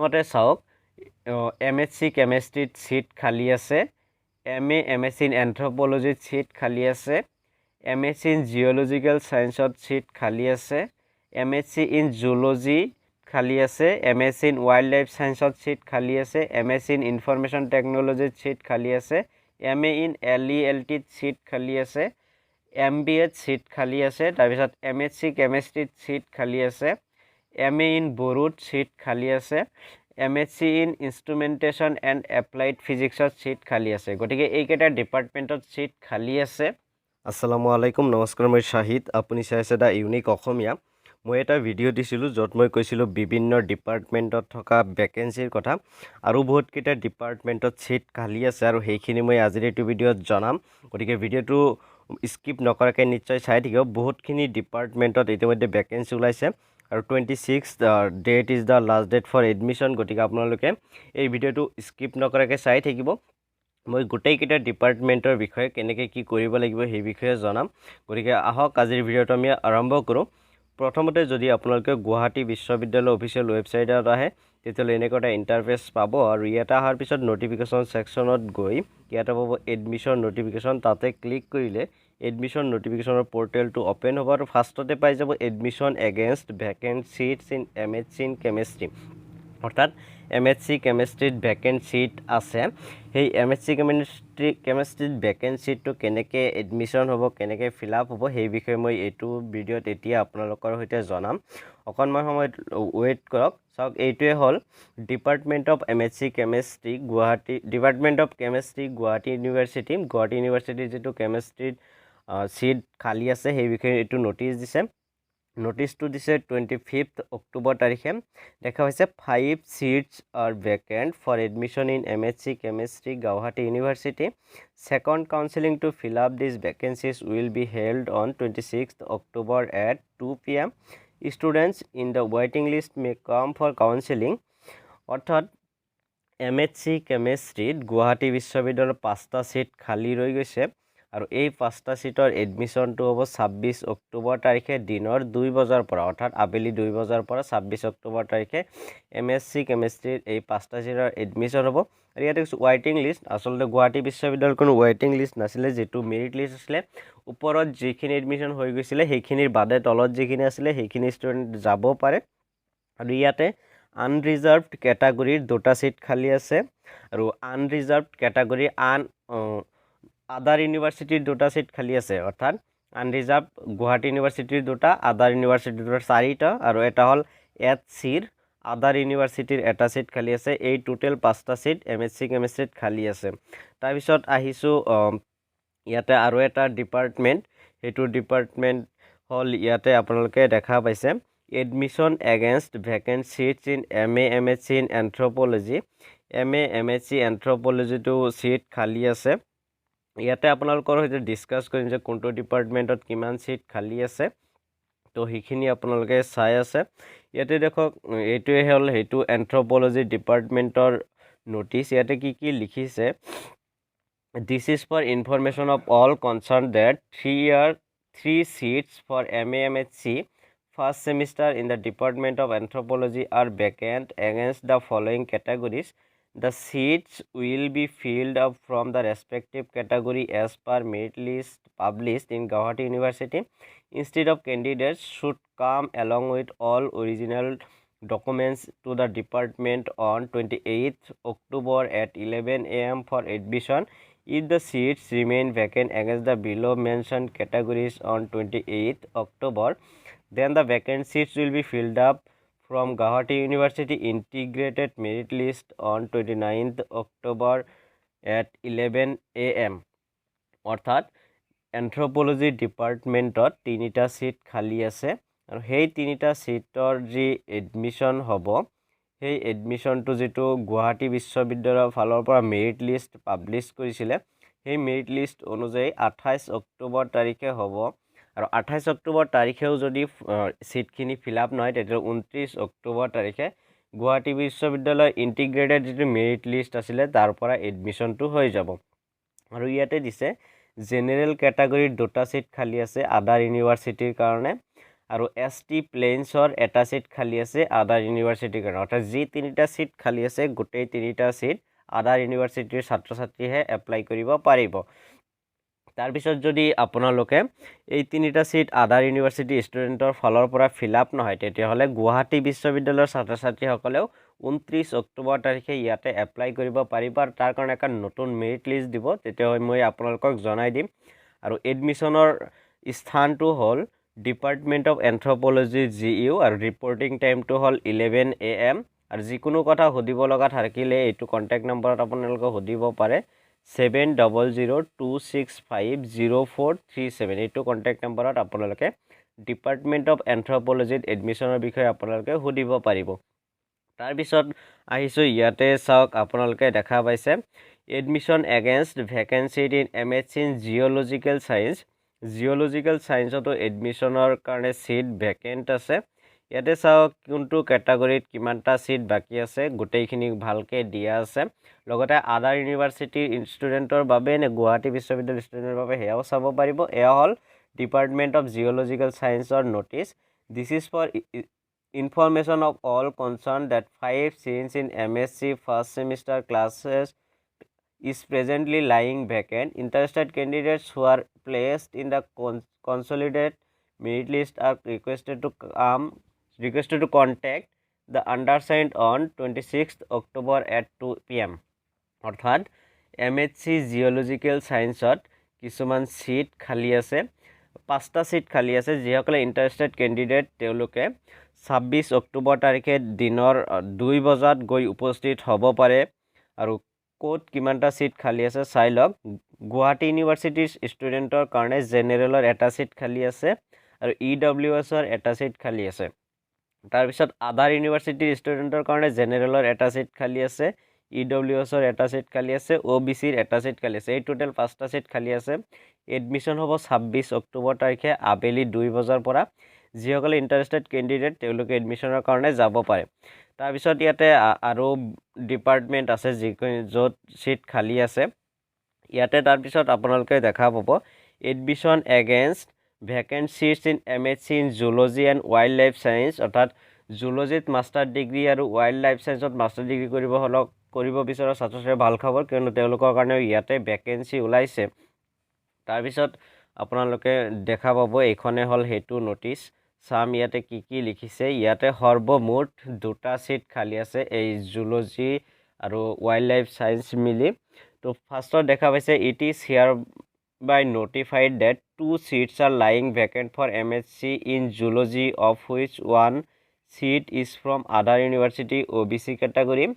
প্ৰথমতে চাওক MSc কেমিষ্ট্ৰিত seat খালি আছে MA MSc ইন এন্থ্ৰোপলজিত সিট খালি আছে MSc ইন জিঅ'লজিকেল সায়েন্সত সিট খালি আছে MSc ইন জুলজি খালি আছে MSc ইন ওয়াইল্ড লাইফ সায়েন্সত সিট খালি আছে MSc ইন ইনফৰমেশ্যন টেকনলজিত সিট খালি আছে MA ইন LELT সিট খালি আছে MBA সিট খালি আছে তাৰপিছত MSc কেমিষ্ট্ৰিত সিট খালি আছে MA ইন বড়োত সিট খালি আছে MSc in instrumentation and applied ফিজিক্সত সিট খালি আছে গতিকে এইকেইটা ডিপাৰ্টমেণ্টত সিট খালি আছে আসসালামু আলাইকুম নমস্কাৰ মই শাহিদ আপুনি চাইছে দা ইউনিক অসমীয়া মই এটা ভিডিঅ' দিছিলোঁ য'ত মই কৈছিলোঁ বিভিন্ন ডিপাৰ্টমেণ্টত থকা ভেকেঞ্চিৰ কথা আৰু বহুতকেইটা ডিপাৰ্টমেণ্টত সিট খালি আছে আৰু সেইখিনি মই আজিৰ এইটো ভিডিঅ'ত জনাম গতিকে ভিডিঅ'টো স্কিপ নকৰাকৈ নিশ্চয় চাই থাকিব বহুতখিনি ডিপাৰ্টমেণ্টত ইতিমধ্যে ভেকেঞ্চি ওলাইছে আৰু 26 date is the last date for admission গতিকে আপোনালোকে এই ভিডিঅ'টো স্কিপ নকৰাকৈ চাই থাকিব মই গোটেইকেইটা ডিপাৰ্টমেণ্টৰ বিষয়ে কেনেকৈ কি কৰিব লাগিব সেই বিষয়ে জনাম গতিকে আহক আজিৰ ভিডিঅ'টো আমি আৰম্ভ কৰোঁ প্ৰথমতে যদি আপোনালোকে গুৱাহাটী বিশ্ববিদ্যালয় অফিচিয়েল ৱেবছাইটত আহে তেতিয়াহ'লে এনেকুৱা এটা ইণ্টাৰফেচ পাব আৰু ইয়াতে অহাৰ পিছত নটিফিকেশ্যন ছেকশ্যনত গৈ ইয়াতে পাব এডমিশ্যন নটিফিকেশ্যন তাতে ক্লিক কৰিলে এডমিশ্যন নটিফিকেশ্যনৰ পৰ্টেলটো অ'পেন হ'ব আৰু ফাৰ্ষ্টতে পাই যাব admission against vacant seats in MSc in chemistry অৰ্থাৎ MSc কেমিষ্ট্ৰিত ভেকেণ্ট চিট আছে সেই MSc কেমিষ্ট্ৰিত ভেকেণ্ট চিটটো কেনেকৈ এডমিশ্যন হ'ব কেনেকৈ ফিল আপ হ'ব সেই বিষয়ে মই এইটো ভিডিঅ'ত এতিয়া আপোনালোকৰ সৈতে জনাম অকণমান সময় ৱেইট কৰক চাওক এইটোৱে হ'ল department of MSc chemistry Guwahati department of chemistry Guwahati ইউনিভাৰ্চিটিৰ যিটো কেমিষ্ট্ৰিত চিট খালী আছে সেই বিষয়ে এইটো নটিচ দিছে নটিচটো দিছে 25 অক্টোবৰ তাৰিখে দেখা হৈছে 5 seats are vacant for admission in MSc Chemistry Guwahati University. Second counseling to fill up these vacancies will be held on 26th October at 2 p.m. Students in the waiting list may come for counseling. অৰ্থাৎ MSc কেমিষ্ট্ৰিত Guwahati বিশ্ববিদ্যালয়ৰ 5টা seat খালী ৰৈ গৈছে আৰু এই 5টা সিটৰ এডমিশ্যনটো হ'ব 26 অক্টোবৰ তাৰিখে দিনৰ 2 বজাৰ পৰা অৰ্থাৎ আবেলি 2 বজাৰ পৰা 26 অক্টোবৰ তাৰিখে MSc কেমিষ্ট্ৰিৰ এই 5টা সিটৰ এডমিশ্যন হ'ব আৰু ইয়াতে ৱেইটিং লিষ্ট আচলতে গুৱাহাটী বিশ্ববিদ্যালয়ৰ কোনো ৱেইটিং লিষ্ট নাছিলে যেটো মেৰিট লিষ্ট আছিলে ওপৰত যিখিনি এডমিশ্যন হৈ গৈছিলে সেইখিনিৰ বাদে তলত যিখিনি আছিলে সেইখিনি ষ্টুডেণ্ট যাব পাৰে আৰু ইয়াতে আনৰিজাৰ্ভড কেটাগৰীৰ 2টা সিট খালী আছে আৰু আনৰিজাৰ্ভড কেটাগৰী আদাৰ ইউনিভাৰ্চিটিৰ 2টা সিট খালী আছে অৰ্থাৎ আনৰিজাৰ্ভ গুৱাহাটী ইউনিভাৰ্চিটিৰ 2টা আদাৰ ইউনিভাৰ্চিটিৰ 4টা আৰু এটা হ'ল HCৰ আদাৰ ইউনিভাৰ্চিটিৰ এটা সিট খালী আছে এই টোটেল 5টা সিট MSc কেমিষ্ট্ৰিত খালী আছে তাৰপিছত আহিছোঁ ইয়াতে আৰু এটা ডিপাৰ্টমেণ্ট সেইটো ডিপাৰ্টমেণ্ট হ'ল ইয়াতে আপোনালোকে দেখা পাইছে admission against vacant seats in MA MSc in anthropology MA MSc এন্থ্ৰোপলজিটো সিট খালী আছে ইয়াতে আপোনালোকৰ সৈতে ডিছকাছ কৰিম যে কোনটো ডিপাৰ্টমেণ্টত কিমান সিট খালী আছে তো সেইখিনি আপোনালোকে চাই আছে ইয়াতে দেখক এইটোৱে হ'ল সেইটো এন্থ্ৰোপলজি ডিপাৰ্টমেণ্টৰ নটিচ ইয়াতে কি কি লিখিছে this is for information of all concern date 3 seats for MA MSc first semester in the Department of Anthropology are vacant against the following categories. The seats will be filled up from the respective category as per merit list published in Guwahati University. Instead of candidates should come along with all original documents to the department on 28th October at 11 a.m. for admission. If the seats remain vacant against the below mentioned categories on 28th October, then the vacant seats will be filled up from Guwahati University integrated merit list on 29th October at 11 a.m. অৰ্থাৎ anthropology ডিপাৰ্টমেণ্টত 3টা seat খালী আছে আৰু সেই 3টা সিটৰ যি admission হ'ব সেই এডমিশ্যনটো যিটো গুৱাহাটী বিশ্ববিদ্যালয়ৰ ফালৰ পৰা মেৰিট লিষ্ট পাব্লিছ কৰিছিলে সেই মেৰিট লিষ্ট অনুযায়ী 28 অক্টোবৰ তাৰিখে হ'ব আৰু 28 অক্টোবৰ তাৰিখেও যদি সিটখিনি ফিল আপ নহয় তেতিয়া 29 অক্টোবৰ তাৰিখে গুৱাহাটী বিশ্ববিদ্যালয় ইণ্টিগ্ৰেটেড যিটো মেৰিট লিষ্ট আছিলে তাৰ পৰা এডমিশ্যনটো হৈ যাব আৰু ইয়াতে দিছে জেনেৰেল কেটাগৰীৰ 2টা সিট খালী আছে আদাৰ ইউনিভাৰ্চিটিৰ কাৰণে আৰু ST প্লেইনছৰ এটা সিট খালি আছে আদাৰ ইউনিভাৰ্চিটিৰ কাৰণে অৰ্থাৎ যি তিনিটা সিট খালি আছে গোটেই তিনিটা সিট আদাৰ ইউনিভাৰ্চিটিৰ ছাত্ৰ ছাত্ৰীহে এপ্লাই কৰিব পাৰিব তাৰ পিছত যদি আপোনালোকে এই তিনিটা সিট আদাৰ ইউনিভাৰ্চিটি ষ্টুডেণ্টৰ ফালৰ পৰা ফিল আপ নহয় তেতিয়াহ'লে গুৱাহাটী বিশ্ববিদ্যালয়ৰ ছাত্ৰ ছাত্ৰীসকলেও 29 অক্টোবৰ তাৰিখে ইয়াতে এপ্লাই কৰিব পাৰিব আৰু তাৰ কাৰণে এটা নতুন মেৰিট লিষ্ট দিব তেতিয়া মই আপোনালোকক জনাই দিম আৰু এডমিশ্যনৰ স্থানটো হ'ল ডিপাৰ্টমেণ্ট অফ এন্থ্ৰপলজি GU আৰু ৰিপৰ্টিং টাইমটো হ'ল 11 AM আৰু যিকোনো কথা সুধিব লগা থাকিলে এইটো কণ্টেক্ট নম্বৰত আপোনালোকে সুধিব পাৰে 7002650437 এইটো কণ্টেক্ট নম্বৰত আপোনালোকে ডিপাৰ্টমেণ্ট অফ এন্থ্ৰপলজিত এডমিশ্যনৰ বিষয়ে আপোনালোকে সুধিব পাৰিব তাৰপিছত আহিছোঁ ইয়াতে চাওক আপোনালোকে দেখা পাইছে admission against vacancy in MSc in geological science geological চায়েন্সতো এডমিশ্যনৰ কাৰণে সিট ভেকেণ্ট আছে ইয়াতে চাওক কোনটো কেটাগৰীত কিমানটা সিট বাকী আছে গোটেইখিনি ভালকৈ দিয়া আছে লগতে আদাৰ ইউনিভাৰ্চিটিৰ ষ্টুডেণ্টৰ বাবে নে গুৱাহাটী বিশ্ববিদ্যালয়ৰ ষ্টুডেণ্টৰ বাবে সেয়াও চাব পাৰিব এয়া হ'ল ডিপাৰ্টমেণ্ট অফ জিঅ'লজিকেল চায়েন্সৰ notice this is for information of all concerned that 5 seats in MSc first semester classes is presently lying vacant. Interested candidates who are placed in the consolidated merit list are requested to contact the undersigned on 26th October at 2 PM. অৰ্থাৎ MSc geological চায়েন্সত কিছুমান seat খালী আছে 5টা seat খালী আছে যিসকলে interested candidate তেওঁলোকে 26 অক্টোবৰ তাৰিখে দিনৰ 2 বজাত গৈ উপস্থিত হ'ব পাৰে আৰু ক'ত কিমানটা সিট খালী আছে চাই লওক গুৱাহাটী ইউনিভাৰ্চিটিৰ ষ্টুডেণ্টৰ কাৰণে জেনেৰেলৰ এটা সিট খালী আছে আৰু EWSৰ এটা সিট খালী আছে তাৰপিছত আদাৰ ইউনিভাৰ্চিটিৰ ষ্টুডেণ্টৰ কাৰণে জেনেৰেলৰ এটা সিট খালী আছে EWSৰ এটা সিট খালী আছে OBCৰ এটা সিট খালী আছে এই টোটেল 5টা সিট খালী আছে এডমিশ্যন হ'ব 26 অক্টোবৰ তাৰিখে আবেলি 2 বজাৰ পৰা যিসকলে ইণ্টাৰেষ্টেড কেণ্ডিডেট তেওঁলোকে এডমিশ্যনৰ কাৰণে যাব পাৰে তাৰপিছত ইয়াতে আৰু ডিপাৰ্টমেণ্ট আছে য'ত সিট খালী আছে ইয়াতে তাৰপিছত আপোনালোকে দেখা পাব admission against vacant seats in MSc in zoology and wildlife science অৰ্থাৎ জুলজিত মাষ্টাৰ ডিগ্ৰী আৰু ৱাইল্ড লাইফ চায়েন্সত মাষ্টাৰ ডিগ্ৰী কৰিব বিচৰা ছাত্ৰ ছাত্ৰীৰ ভাল খবৰ কিয়নো তেওঁলোকৰ কাৰণেও ইয়াতে ভেকেঞ্চি ওলাইছে তাৰপিছত আপোনালোকে দেখা পাব এইখনে হ'ল সেইটো নটিচ চাম ইয়াতে কি লিখিছে ইয়াতে সৰ্বমুঠ 2টা সিট খালী আছে এই জুলজি আৰু ৱাইল্ড লাইফ চায়েন্স মিলি তো ফাৰ্ষ্টত দেখা পাইছে it is here by notified date 2 seats are lying vacant for MSc in zoology of which 1 seat is from other university OBC category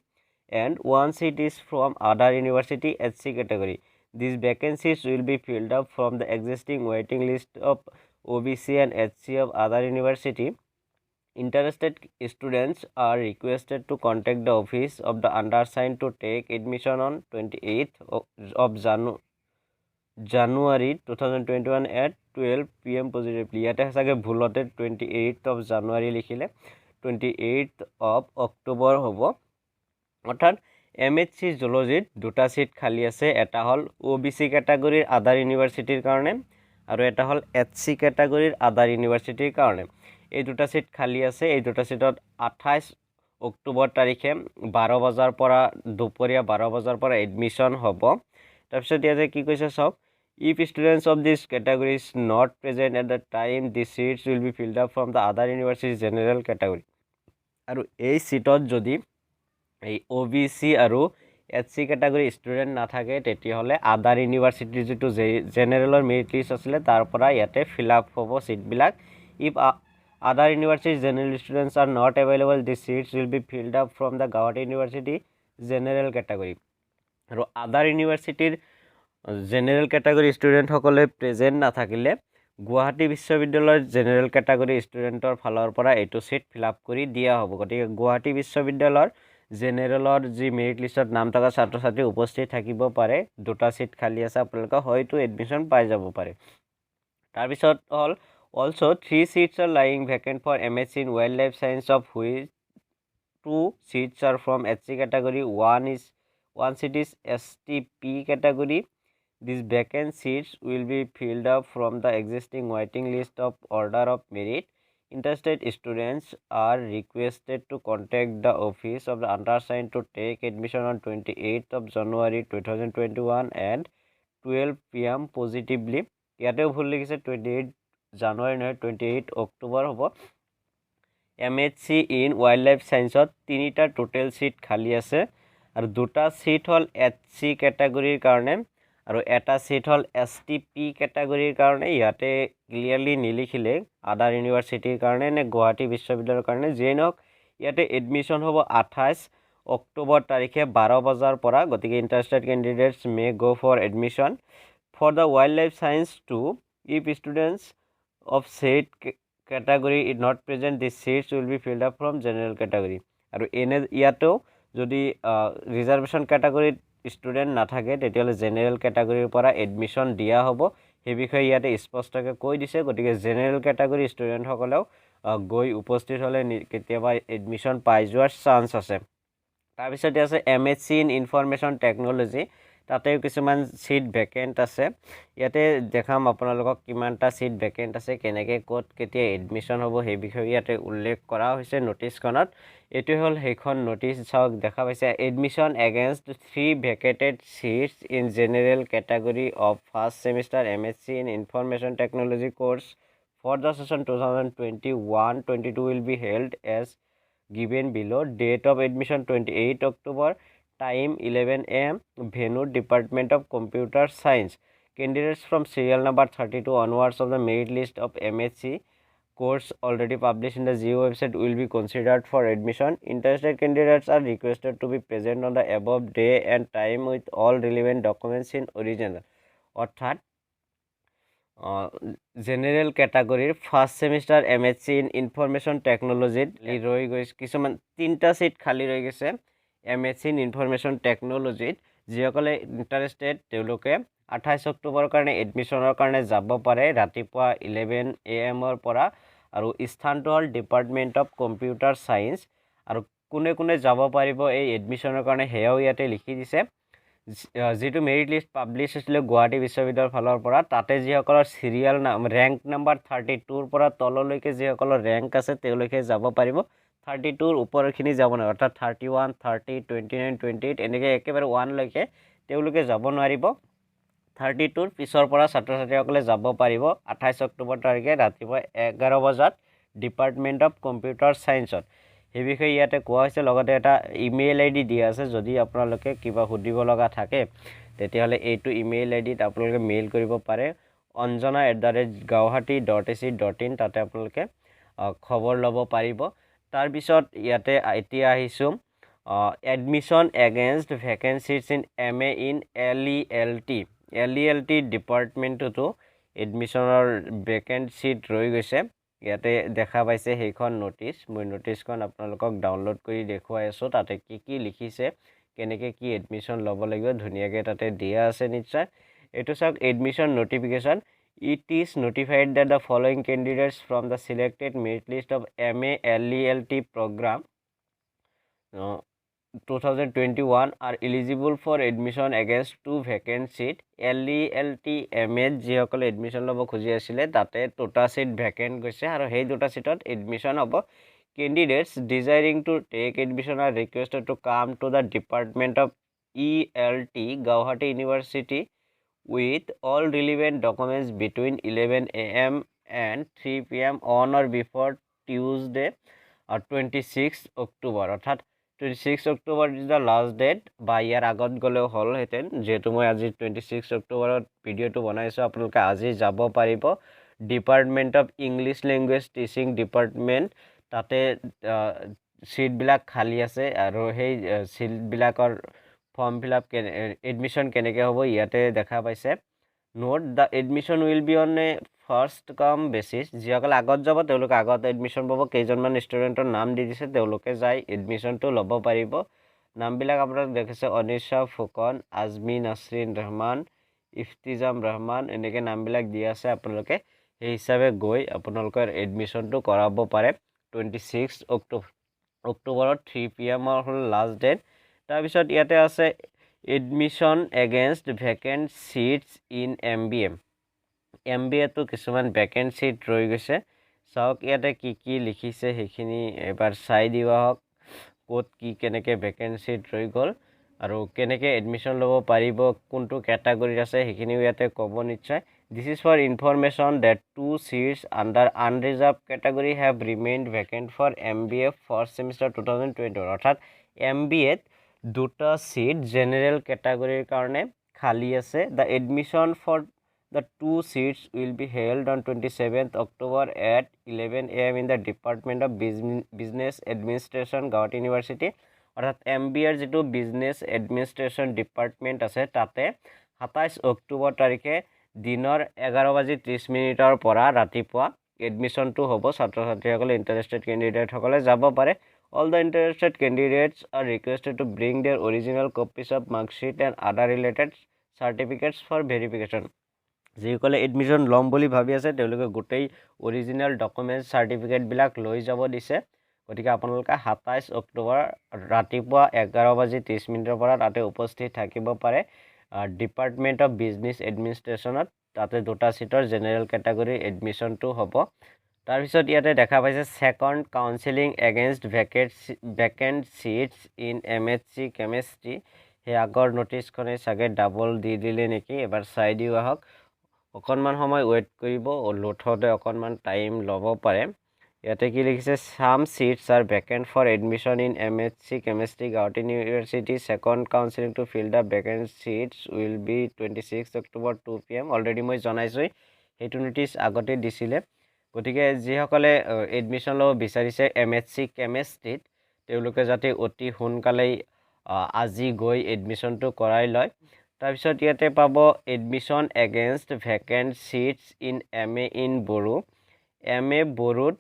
and 1 seat is from other university SC category. These vacancies will be filled up from the existing waiting list of OBC and SC of other university. Interested students are requested to contact the office of the undersigned to take admission on 28th of January 2021 at 12 PM positively. ইয়াতে সঁচাকৈ ভুলতে 28th of January লিখিলে 28th of October হ'ব অৰ্থাৎ MSc জুলজিত 2টা seat খালী আছে এটা হ'ল OBC কেটাগৰীৰ আদাৰ ইউনিভাৰ্চিটিৰ কাৰণে আৰু এটা হ'ল SC কেটাগৰীৰ আদাৰ ইউনিভাৰ্চিটিৰ কাৰণে এই 2টা সিট খালী আছে এই 2টা সিটত 28 অক্টোবৰ তাৰিখে 12 বজাৰ পৰা দুপৰীয়া 12 বজাৰ পৰা এডমিশ্যন হ'ব তাৰপিছত ইয়াতে কি কৈছে চাওক if students of this category is not present at the time the seats will be filled up from the other university general category আৰু এই সিটত যদি এই OBC আৰু SC কেটাগৰী ষ্টুডেণ্ট নাথাকে তেতিয়াহ'লে আদাৰ ইউনিভাৰ্চিটিৰ যিটো জেনেৰেলৰ মেৰিট লিষ্ট আছিলে তাৰ পৰা ইয়াতে ফিল আপ হ'ব সিটবিলাক if other university general students are not available the seats will be filled up from the Guwahati University general category আৰু আদাৰ ইউনিভাৰ্চিটিৰ জেনেৰেল কেটাগৰী ষ্টুডেণ্টসকলে প্ৰেজেণ্ট নাথাকিলে গুৱাহাটী বিশ্ববিদ্যালয়ৰ জেনেৰেল কেটাগৰী ষ্টুডেণ্টৰ ফালৰ পৰা এইটো সিট ফিল আপ কৰি দিয়া হ'ব গতিকে গুৱাহাটী বিশ্ববিদ্যালয়ৰ জেনেৰেলৰ যি মেৰিট লিষ্টত নাম থকা ছাত্ৰ ছাত্ৰী উপস্থিত থাকিব পাৰে 2টা সিট খালী আছে আপোনালোকে হয়তো এডমিশ্যন পাই যাব পাৰে তাৰপিছত হ'ল also 3 seats are lying vacant for MSc in wildlife science of which 2 seats are from SC category one seat is STP category. These vacant seats will be filled up from the existing waiting list of order of merit. Interested students are requested to contact the office of the undersigned to take admission on 28th of January 2021 at 12 p.m. positively. ইয়াতেও ভুল লিখিছে 28 জানুৱাৰী নহয় 28 অক্টোবৰ হ'ব MHC in wild life সায়েন্সত 3টা total seat খালি আছে আৰু 2টা সিট হল HC ক্যাটাগৰীৰ কাৰণে আৰু এটা সিট হল STP ক্যাটাগৰীৰ কাৰণে ইয়াতে ক্লিয়াৰলি নিলিখিলে আদাৰ ইউনিভাৰ্সিটিৰ কাৰণে নে গুৱাহাটী বিশ্ববিদ্যালয়ৰ কাৰণে যেনক ইয়াতে এডমিশন হ'ব 28 অক্টোবৰ তাৰিখে 12 বজাৰ পৰা গতিকে interested candidates may go for admission for the wildlife science 2 if students of said category is not present the seats will be filled up from general category আৰু এনে ইয়াতো যদি ৰিজাৰ্ভেশন ক্যাটাগৰীত ষ্টুডেন্ট নাথাকে তেতিয়ালে জেনাৰেল ক্যাটাগৰীৰ পৰা এডমিশন দিয়া হ'ব এই বিষয়ে ইয়াতে স্পষ্টকৈ কৈ দিছে গতিকে জেনাৰেল ক্যাটাগৰী ষ্টুডেন্ট সকলেও গৈ উপস্থিত হলে কেতিয়াবা এডমিশন পাই যোৱাৰ চান্স আছে তাৰ পিছতে আছে MHC ইন ইনফৰমেশন টেকনলজি তাতে কিছুমান সিট ভ্যাকেন্ট আছে ইয়াতে দেখাম আপোনালোকক কিমানটা সিট ভ্যাকেন্ট আছে কেনেকে কোড কেতিয়া এডমিশন হ'ব সেই বিষয়ে ইয়াতে উল্লেখ কৰা হৈছে নোটিছখনত এটো হল হেখন নোটিছ চাওক দেখা পাইছে admission against 3 vacated seats in general category of first semester MHC in information technology course for the session 2021-22 will be held as given below. Date of admission 28 October, time 11 a.m. Venue Department of Computer Science. Candidates from serial number 32 onwards of the merit list of MHC course already published in the GEO website will be considered for admission. Interested candidates are requested to be present on the above day and time with all relevant documents in original. অর্থাৎ general ক্যাটাগরির first semester MHC in information টেকনোলজিত রয়ে গৈছে কিছুমান 3টা seat খালি রয়ে গেছে MHC ইন ইনফরমেশন টেকনোলজিত যিসকলে ইন্টারেস্টেড তেওঁলোকে 28 অক্টোবৰৰ কাৰণে এডমিশনৰ কাৰণে যাব পাৰে ৰাতিপুৱা 11 AM ৰ পৰা আৰু স্থানটো হল ডিপাৰ্টমেন্ট অফ কম্পিউটাৰ সায়েন্স আৰু কোনে কোনে যাব পাৰিব এই এডমিশনৰ কাৰণে হেয়াও ইয়াতে লিখি দিছে যেটো মেৰিট লিষ্ট পাবলিশ হৈছিল গুৱাহাটী বিশ্ববিদ্যালয়ৰ ফালৰ পৰা তাতে যিসকলৰ সিৰিয়াল ৰেংক নাম্বাৰ 32 ৰ পৰা তললৈকে যিসকলৰ ৰেংক আছে তেওঁলোকে যাব পাৰিব 32 ৰ ওপৰখিনি যাব না অৰ্থাৎ 31 30 29 28 এনেকে একেবাৰে 1 লৈকে তেওঁলোকে যাব নোৱাৰিব 32 ৰ পিছৰ পৰা ছাত্ৰ-ছাত্ৰীসকলে যাব পাৰিব 28 অক্টোবৰ তাৰিখে ৰাতিপুৱা 11 বজাত ডিপাৰ্টমেন্ট অফ কম্পিউটাৰ সায়েন্সত এই বিষয়ে ইয়াতে কোৱা হৈছে লগতে এটা ইমেইল আইডি দিয়া আছে যদি আপোনালোকে কিবা হুদিব লগা থাকে তেতিয়াহলে এইটো ইমেইল আইডিত আপোনালোকে মেইল কৰিব পাৰে anjana@guwahati.ac.in তাতে আপোনালোকে খবৰ ল'ব পাৰিব তাৰ পিছত ইয়াতে এতিয়া আহিছো admission against vacancies in MA in LELT ডিপাৰ্টমেন্টটো এডমিশনৰ ভ্যাকেন্ট সিট ৰৈ গৈছে ইয়াতে দেখা পাইছে হেখন নোটিছ মই নোটিছখন আপোনালোকক ডাউনলোড কৰি দেখুৱাই আছো তাতে কি লিখিছে কেনেকে কি এডমিশন ল'ব লাগিব ধুনিয়াকে তাতে দিয়া আছে নিশ্চয় এটো চাওক admission notification it is notified that the following candidates from the selected merit list of MA LELT program 2021 are eligible for admission against 2 vacant seat LELT MA যিসকলে এডমিশন ল'ব খুজি আছিল তাতে দুটা সিট ভ্যাকেন্ট গৈছে আৰু সেই দুটা সিটত এডমিশন হ'ব candidates desiring to take admission are requested to come to the Department of ELT Guwahati University with all relevant documents between 11 a.m. and 3 p.m. on or before Tuesday 26 October অর্থাৎ 26 October is the last date বা ইয়াৰ আগত গলেও হল হেতেন যেটো মই আজি 26 অক্টোবৰত ভিডিওটো বনাইছো আপোনালোকে আজি যাব পাৰিব department of English language teaching department তাতে সিট বিলাক খালি আছে আৰু সেই সিট বিলাকৰ ফৰ্ম ফিল আপ এডমিশন কেনেকে হ'ব ইয়াতে দেখা পাইছে note the admission will be on a first come basis যিসকল আগত যাব তেওঁলোক আগত এডমিশন পাব কেইজনমান ষ্টুডেন্টৰ নাম দি দিছে তেওঁলোকে যাই এডমিশনটো ল'ব পাৰিব নামবিলাক আপোনালোক দেখিছে অনিশা ফুকন আজমি নাসৰিন ৰহমান ইফতিজাম ৰহমান এনেকে নামবিলাক দি আছে আপোনালোকে এই হিচাপে গৈ আপোনালোকৰ এডমিশনটো কৰাব পাৰে 26 অক্টোবৰত 3 p.m. হল লাষ্ট ডেট তাৰ পিছত ইয়াতে আছে admission against vacant seats in MBA তো কিছুমান ভ্যাকেন্ট সিট ৰৈ গৈছে চাওক ইয়াতে কি লিখিছে সেইখিনি এবাৰ চাই দিবা হওক ক'ত কি কেনেকৈ ভেকেঞ্চিত ৰৈ গ'ল আৰু কেনেকৈ এডমিশ্যন ল'ব পাৰিব কোনটো কেটাগৰীত আছে সেইখিনিও ইয়াতে ক'ব নিশ্চয় this is for information date 2 seats under unreserved category have remained vacant for MBA first semester 2021 অৰ্থাৎ MBAত দুটা সিট জেনেৰেল কেটাগৰীৰ কাৰণে খালী আছে the admission for The 2 seats will be held on 27th October at 11 AM in the Department of Business Administration, Guwahati University. অৰ্থাৎ MBAৰ যিটো business administration department আছে তাতে 27 অক্টোবৰ তাৰিখে দিনৰ 11:30 পৰা ৰাতিপুৱা এডমিশ্যনটো হ'ব ছাত্ৰ ছাত্ৰীসকলে ইণ্টাৰেষ্টেড কেণ্ডিডেটসকলে যাব পাৰে All the interested candidates are requested to bring their original copies of mark sheet and other related certificates for verification. যিসকলে এডমিশ্যন ল'ম বুলি ভাবি আছে তেওঁলোকে গোটেই অৰিজিনেল ডকুমেণ্টছ চাৰ্টিফিকেটবিলাক লৈ যাব দিছে গতিকে আপোনালোকে 27 অক্টোবৰ ৰাতিপুৱা 11:30 পৰা তাতে উপস্থিত থাকিব পাৰে ডিপাৰ্টমেণ্ট অফ বিজনেছ এডমিনিষ্ট্ৰেশ্যনত তাতে দুটা সিটৰ জেনেৰেল কেটাগৰীৰ এডমিশ্যনটো হ'ব তাৰপিছত ইয়াতে দেখা পাইছে second counselling against vacant seats in MHC chemistry সেই আগৰ নটিছখনে চাগে ডাবল দি দিলে নেকি এবাৰ চাই দিও আহক অকণমান সময় ৱেইট কৰিব লোড হওঁতে অকণমান টাইম ল'ব পাৰে ইয়াতে কি লিখিছে some seats are vacant for admission in MHC chemistry Guwahati university second counselling to fill the vacant seats will be 26 October 2 PM already মই জনাইছোঁ সেইটো নটিছ আগতে দিছিলে গতিকে যিসকলে এডমিশ্যন ল'ব বিচাৰিছে MHC কেমেষ্ট্ৰিত তেওঁলোকে যাতে অতি সোনকালেই আজি গৈ এডমিশ্যনটো কৰাই লয় তাৰপিছত ইয়াতে পাব admission against vacant seats in MA in Bodo MA বড়োত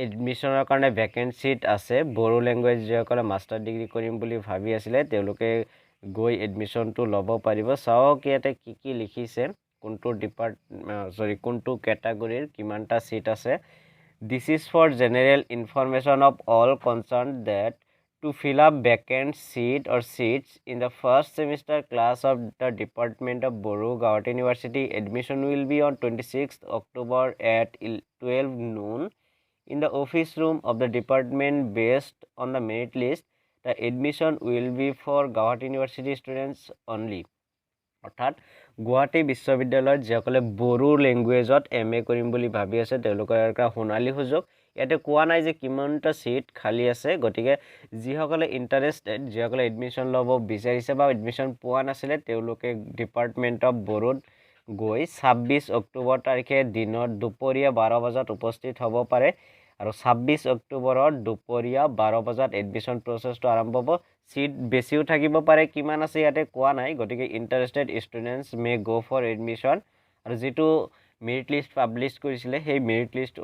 এডমিশ্যনৰ কাৰণে ভেকেণ্ট সিট আছে বড়ো লেংগুৱেজ যিসকলে মাষ্টাৰ ডিগ্ৰী কৰিম বুলি ভাবি আছিলে তেওঁলোকে গৈ এডমিশ্যনটো ল'ব পাৰিব চাওক ইয়াতে কি লিখিছে কোনটো কোনটো কেটাগৰীৰ কিমানটা সিট আছে this is for general information of all concern date to fill up vacant seat or seats in the first semester class of the Department of Boro, Guwahati University. Admission will be on 26th October at 12 noon in the office room of the department based on the merit list. The admission will be for Guwahati University students only. অৰ্থাৎ গুৱাহাটী বিশ্ববিদ্যালয়ত যিসকলে Bodo লেংগুৱেজত MA কৰিম বুলি ভাবি আছে তেওঁলোকৰ এটা সোণালী সুযোগ ইয়াতে কোৱা নাই যে কিমানটা সিট খালী আছে গতিকে যিসকলে ইণ্টাৰেষ্টেড যিসকলে এডমিশ্যন ল'ব বিচাৰিছে বা এডমিশ্যন পোৱা নাছিলে তেওঁলোকে ডিপাৰ্টমেণ্ট অফ বড়োত গৈ 26 অক্টোবৰ তাৰিখে দিনৰ দুপৰীয়া 12 বজাত উপস্থিত হ'ব পাৰে আৰু 26 অক্টোবৰত দুপৰীয়া 12 বজাত এডমিশ্যন প্ৰচেছটো আৰম্ভ হ'ব সিট বেছিও থাকিব পাৰে কিমান আছে ইয়াতে কোৱা নাই গতিকে interested students may go for admission আৰু যিটো মেৰিট লিষ্ট পাব্লিছ কৰিছিলে সেই মেৰিট লিষ্ট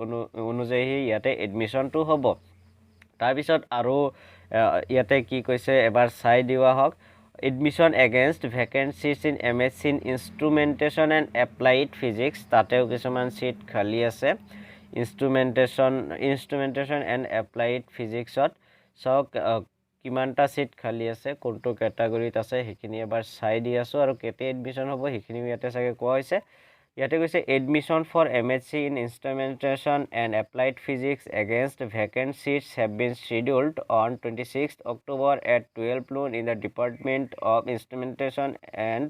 অনুযায়ী ইয়াতে এডমিশ্যনটো হ'ব তাৰপিছত আৰু ইয়াতে কি কৈছে এবাৰ চাই দিয়া হওক admission against vacant seats in MSc in instrumentation and applied physics তাতেও কিছুমান সিট খালী আছে ইনষ্ট্ৰুমেণ্টেশ্যন এণ্ড এপ্লাইড ফিজিক্সত চাওক কিমানটা সিট খালী আছে কোনটো কেটাগৰীত আছে সেইখিনি এবাৰ চাই দি আছোঁ আৰু কেতিয়া এডমিশ্যন হ'ব সেইখিনিও ইয়াতে চাগে কোৱা হৈছে ইয়াতে কৈছে admission for MSc in instrumentation and applied physics against vacant seats have been scheduled on 26 October at 12 noon in the Department of Instrumentation and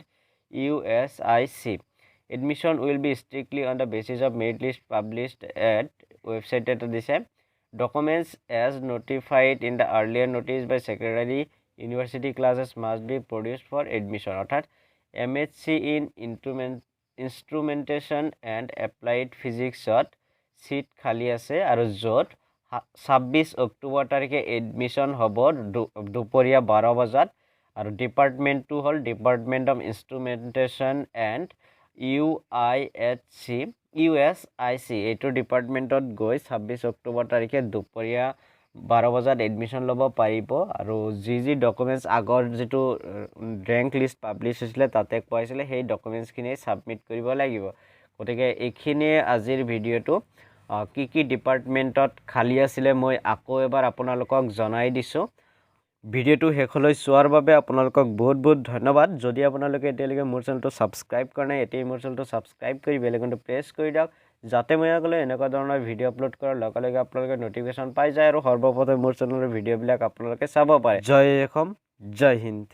USIC. Admission will be strictly on the basis of merit list published at website at this documents as notified in the earlier notice by secretary university classes must be produced for admission অর্থাৎ MSc in instrumentation and applied physicsত seat খালী আছে আৰু য'ত 26 অক্টোবৰ তাৰিখে admission হ'ব দুপৰীয়া 12 বজাত আৰু ডিপাৰ্টমেণ্টটো হ'ল ডিপাৰ্টমেণ্ট অফ ইনষ্ট্ৰুমেণ্টেশ্যন এণ্ড USIC এইটো ডিপাৰ্টমেণ্টত গৈ 26 অক্টোবৰ তাৰিখে দুপৰীয়া 12 বজাত এডমিশ্যন ল'ব পাৰিব আৰু যি ডকুমেণ্টছ আগৰ যিটো ৰেংক লিষ্ট পাব্লিছ হৈছিলে তাতে কোৱা হৈছিলে সেই ডকুমেণ্টছখিনি ছাবমিট কৰিব লাগিব গতিকে এইখিনিয়ে আজিৰ ভিডিঅ'টো কি ডিপাৰ্টমেণ্টত খালী আছিলে মই আকৌ এবাৰ আপোনালোকক জনাই দিছোঁ ভিডিঅ'টো শেষলৈ চোৱাৰ বাবে আপোনালোকক বহুত বহুত ধন্যবাদ যদি আপোনালোকে এতিয়ালৈকে মোৰ চেনেলটো ছাবস্ক্ৰাইব কৰা নাই এতিয়াই মোৰ চেনেলটো ছাবস্ক্ৰাইব কৰি বেল আইকনটো প্ৰেছ কৰি দিয়ক যাতে মই আগলৈ এনেকুৱা ধৰণৰ ভিডিঅ' আপলোড কৰাৰ লগে লগে আপোনালোকে নটিফিকেশ্যন পাই যায় আৰু সৰ্বপ্ৰথমে মোৰ চেনেলৰ ভিডিঅ'বিলাক আপোনালোকে চাব পাৰে। জয় অসম, জয় হিন্দ।